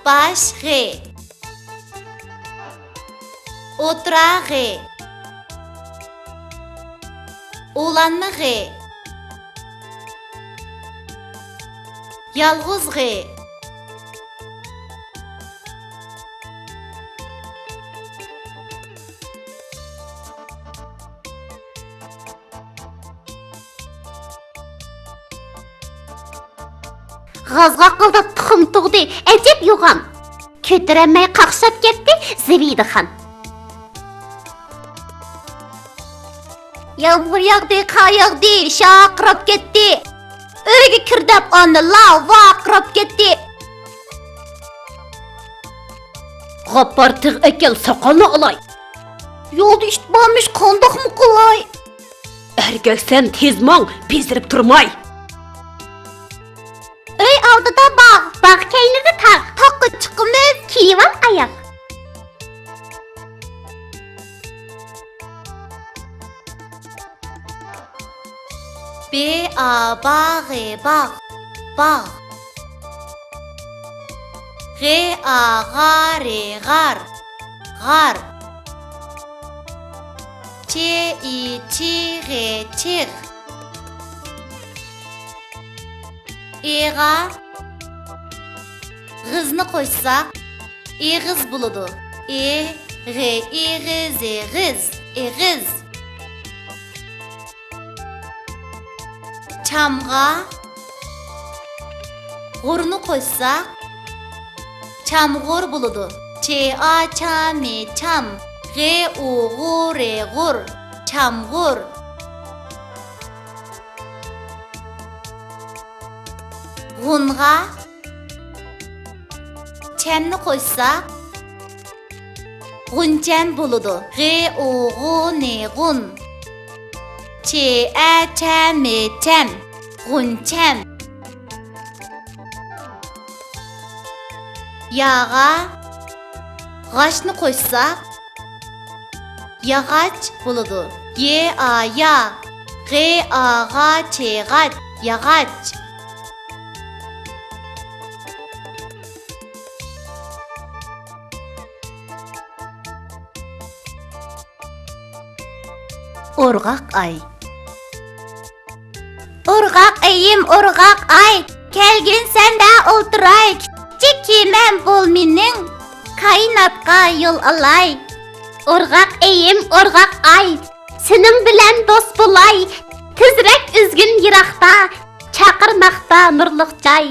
Baş G. Otura G. Oğlanma G. Yalğız G. G'azga qildi tuxum tug'di, ajab yo'g'on. Ko'taramay qaqshab ketdi Zibidaxon. Yağmur yağdı, qar yağdı, shaqirab ketdi. Uyga kirdab onni vaqirab ketdi. G'appar tig' ekel soqolni olay. Yo'lda ish bormish, qandoqmi qilay? Ergelsen tez mang, bezdirib turmay. Öy aldıda bağ keynidi taq, taqqa çıqımız, kiyvan ayak. Bağ bağ. Gar. Çiğ. Eğa G'zni qo'shsak eg'iz bo'ladi. Eg'iz. Chamga g'urni qo'shsak chamg'ur bo'ladi. Cham. G'ur. Chamg'ur. G'unga channi qo'shsak g'unchan bo'ladi. G'un. Cham. G'unchan. Yağa g'ashni qo'shsak yag'ach bo'ladi. Yag'ach. Urg'aq ay. Urg'aq ayim, urg'aq ay. Kelgin senda o'ltiray. Kichikman bo'l mening, kainotga yo'l olay. Urg'aq ayim, urg'aq ay. Sening bilan do'st bo'lay. Tezroq üzgün yiroqda, chaqirmoqda nurliq joy.